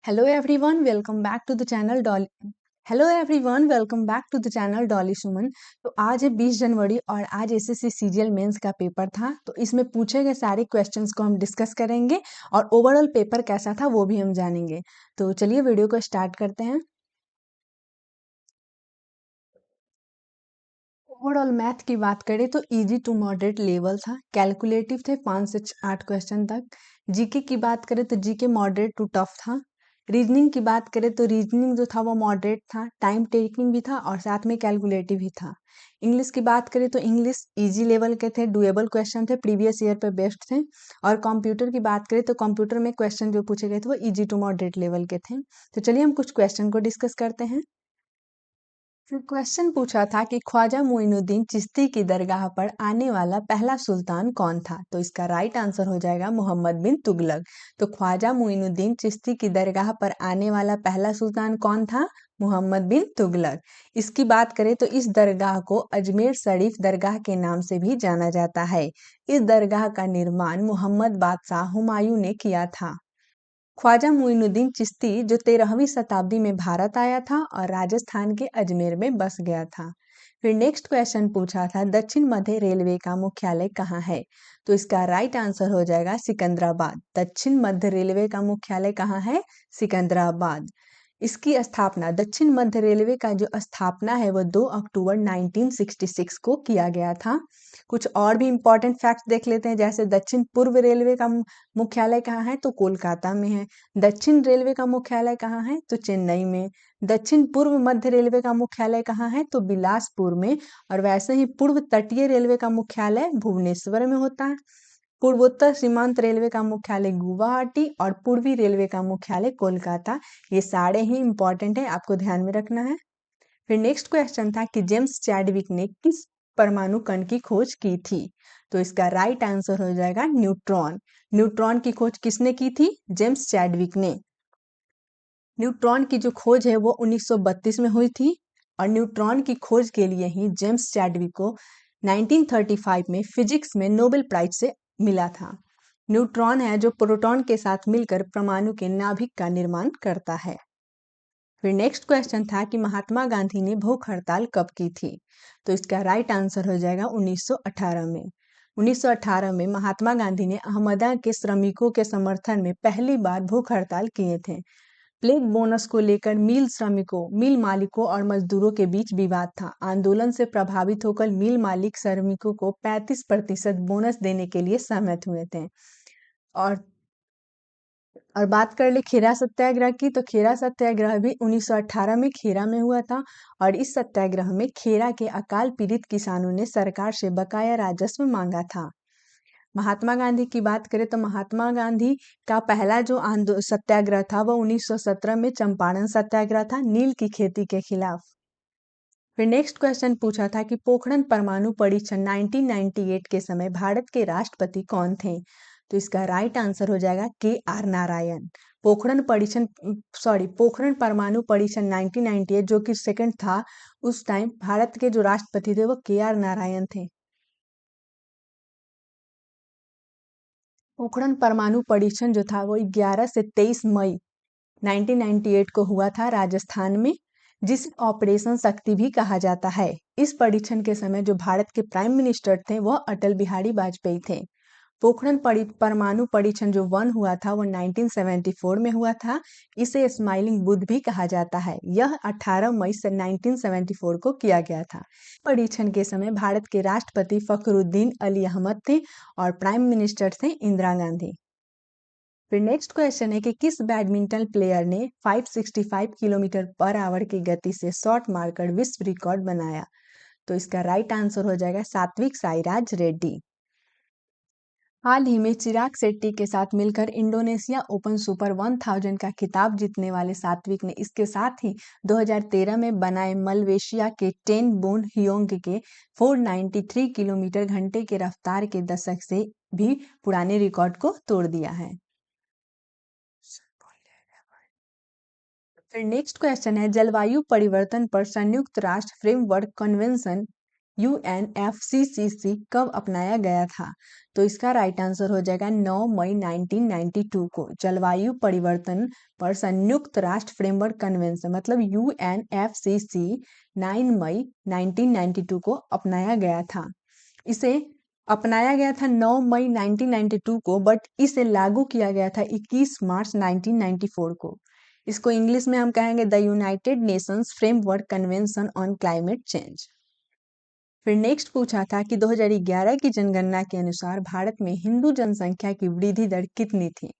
Hello everyone welcome back to the channel Dolly. Hello everyone welcome back to the channel Dolly Suman. तो आज है 20 जनवरी और आज एसएससी सीजीएल मेंस का पेपर था। तो इसमें पूछे गए सारे क्वेश्चंस को हम डिस्कस करेंगे और ओवरऑल पेपर कैसा था वो भी हम जानेंगे। तो चलिए वीडियो को स्टार्ट करते हैं। ओवरऑल मैथ की बात करें तो इजी टू मॉडरेट लेवल था। कैलकुलेटिव थे 5 से 8 क्वेश्चन तक। जीके की बात करें तो जीके मॉडरेट टू टफ था। रीजनिंग की बात करें तो रीजनिंग जो था वो मॉडरेट था, टाइम टेकिंग भी था और साथ में कैलकुलेटिव भी था। इंग्लिश की बात करें तो इंग्लिश इजी लेवल के थे, डुएबल क्वेश्चन थे, प्रीवियस ईयर पे बेस्ड थे। और कंप्यूटर की बात करें तो कंप्यूटर में क्वेश्चन जो पूछे गए थे वो इजी टू मॉडरेट लेवल के थे। तो चलिए हम कुछ क्वेश्चन को डिस्कस करते हैं। फिर क्वेश्चन पूछा था कि ख्वाजा मुइनुद्दीन चिश्ती की दरगाह पर आने वाला पहला सुल्तान कौन था। तो इसका राइट आंसर हो जाएगा मोहम्मद बिन तुगलक। तो ख्वाजा मुइनुद्दीन चिश्ती की दरगाह पर आने वाला पहला सुल्तान कौन था? मोहम्मद बिन तुगलक। इसकी बात करें तो इस दरगाह को अजमेर शरीफ दरगाह के नाम से भी जाना जाता है। इस दरगाह का निर्माण मोहम्मद बादशाह हुमायूं ने किया था। ख्वाजा मुइनुद्दीन चिश्ती जो 13वीं शताब्दी में भारत आया था और राजस्थान के अजमेर में बस गया था। फिर नेक्स्ट क्वेश्चन पूछा था दक्षिण मध्य रेलवे का मुख्यालय कहाँ है। तो इसका राइट आंसर हो जाएगा सिकंदराबाद। दक्षिण मध्य रेलवे का मुख्यालय कहाँ है? सिकंदराबाद। इसकी स्थापना दक्षिण मध्य रेलवे का जो स्थापना है वो 2 अक्टूबर 1966 को किया गया था। कुछ और भी इम्पोर्टेंट फैक्ट्स देख लेते हैं, जैसे दक्षिण पूर्व रेलवे का मुख्यालय कहाँ है? तो कोलकाता में है। दक्षिण रेलवे का मुख्यालय कहाँ है? तो चेन्नई में। दक्षिण पूर्व मध्य रेलवे का मुख्यालय कहाँ है? तो बिलासपुर में। और वैसे ही पूर्व तटीय रेलवे का मुख्यालय भुवनेश्वर में होता है। पूर्वोत्तर सीमांत रेलवे का मुख्यालय गुवाहाटी और पूर्वी रेलवे का मुख्यालय कोलकाता। ये सारे ही इंपॉर्टेंट है, आपको ध्यान में रखना है। फिर नेक्स्ट क्वेश्चन था कि जेम्स चैडविक ने किस परमाणु कण की खोज की थी। तो इसका राइट आंसर हो जाएगा न्यूट्रॉन। न्यूट्रॉन की खोज किसने की थी? जेम्स चैडविक ने। न्यूट्रॉन की जो खोज है वो 1932 में हुई थी और न्यूट्रॉन की खोज के लिए ही जेम्स चैडविक को 1935 में फिजिक्स में नोबेल प्राइज से मिला था। न्यूट्रॉन है जो प्रोटॉन के साथ मिलकर परमाणु के नाभिक का निर्माण करता है। फिर नेक्स्ट क्वेश्चन था कि महात्मा गांधी ने भूख हड़ताल कब की थी। तो इसका राइट आंसर हो जाएगा 1918 में। 1918 में महात्मा गांधी ने अहमदा के श्रमिकों के समर्थन में पहली बार भूख हड़ताल किए थे। प्लेग बोनस को लेकर मिल श्रमिकों, मिल मालिकों और मजदूरों के बीच विवाद था। आंदोलन से प्रभावित होकर मिल मालिक श्रमिकों को 35% बोनस देने के लिए सहमत हुए थे। और बात कर ले खेरा सत्याग्रह की, तो खेरा सत्याग्रह भी 1918 में खेरा में हुआ था। और इस सत्याग्रह में खेरा के अकाल पीड़ित किसानों ने सरकार से बकाया राजस्व मांगा था। महात्मा गांधी की बात करें तो महात्मा गांधी का पहला जो सत्याग्रह था वो 1917 में चंपारण सत्याग्रह था, नील की खेती के खिलाफ। फिर नेक्स्ट क्वेश्चन पूछा था कि पोखरण परमाणु परीक्षण 1998 के समय भारत के राष्ट्रपति कौन थे। तो इसका राइट आंसर हो जाएगा KR नारायण। पोखरण परमाणु परीक्षण 1998 जो कि सेकंड था, उस टाइम भारत के जो राष्ट्रपति थे वो KR नारायण थे। पोखरण परमाणु परीक्षण जो था वो 11 से 23 मई 1998 को हुआ था राजस्थान में, जिसे ऑपरेशन शक्ति भी कहा जाता है। इस परीक्षण के समय जो भारत के प्राइम मिनिस्टर थे वह अटल बिहारी वाजपेयी थे। परमाणु परीक्षण जो 1 हुआ था वो 1974 में हुआ था। इसे स्माइलिंग बुद्ध भी कहा जाता है। यह 18 मई से 1974 को किया गया था। परीक्षण के समय भारत के राष्ट्रपति फखरुद्दीन अली अहमद थे और प्राइम मिनिस्टर थे इंदिरा गांधी। फिर नेक्स्ट क्वेश्चन है कि किस बैडमिंटन प्लेयर ने 565 किलोमीटर पर आवर की गति से शॉट मारकर विश्व रिकॉर्ड बनाया। तो इसका राइट आंसर हो जाएगा सात्विक साईराज रेड्डी। हाल ही में चिराग शेट्टी के साथ मिलकर इंडोनेशिया ओपन सुपर 1000 का खिताब जीतने वाले सात्विक ने इसके साथ ही 2013 में बनाए मलेशिया के टेन बोन हियोंग के 493 किलोमीटर घंटे के रफ्तार के दशक से भी पुराने रिकॉर्ड को तोड़ दिया है। फिर नेक्स्ट क्वेश्चन है जलवायु परिवर्तन पर संयुक्त राष्ट्र फ्रेमवर्क कन्वेंशन यूएनएफसीसीसी कब अपनाया गया था? तो इसका राइट आंसर हो जाएगा 9 मई 1992 को। जलवायु परिवर्तन पर संयुक्त राष्ट्र फ्रेमवर्क कन्वेंशन मतलब यूएनएफसीसी 9 मई 1992 को अपनाया गया था। इसे अपनाया गया था 9 मई 1992 को, बट इसे लागू किया गया था 21 मार्च 1994 को। इसको इंग्लिश में हम कहेंगे the United Nations framework convention on climate change. फिर नेक्स्ट पूछा था कि 2011 की जनगणना के अनुसार भारत में हिंदू जनसंख्या की वृद्धि दर कितनी थी?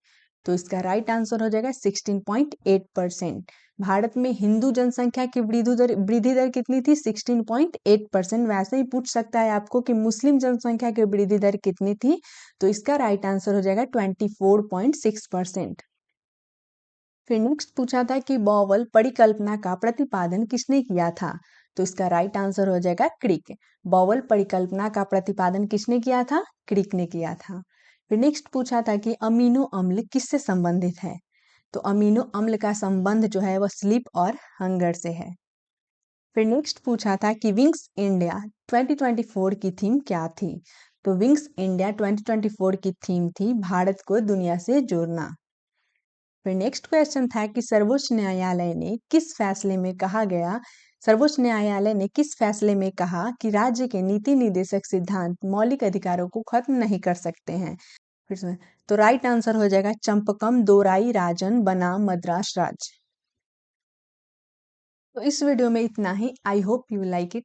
तो इसका राइट आंसर हो जाएगा 16.8%। भारत में हिंदू जनसंख्या की वृद्धि दर कितनी थी? 16.8%। वैसे ही पूछ सकता है आपको कि मुस्लिम जनसंख्या की वृद्धि दर कितनी थी? तो इसका राइट आंसर हो जाएगा 24.6%। फिर नेक्स्ट पूछा था कि बॉवल परिकल्पना का प्रतिपादन किसने किया था? तो इसका राइट आंसर हो जाएगा क्रिक। बॉवल परिकल्पना का प्रतिपादन किसने किया था? क्रिक ने किया था। फिर नेक्स्ट पूछा था कि अमीनो अम्ल किससे संबंधित है? तो अमीनो अम्ल का संबंध जो है वह स्लीप और हंगर से है। फिर नेक्स्ट पूछा था कि विंग्स इंडिया 2024 की थीम क्या थी? तो विंग्स इंडिया 2024 की थीम थी भारत को दुनिया से जोड़ना। फिर नेक्स्ट क्वेश्चन था कि सर्वोच्च न्यायालय ने किस फैसले में कहा कि राज्य के नीति निदेशक सिद्धांत मौलिक अधिकारों को खत्म नहीं कर सकते हैं? फिर से तो राइट आंसर हो जाएगा चंपकम दोराई राजन बनाम मद्रास राज्य। तो इस वीडियो में इतना ही। I hope you like it.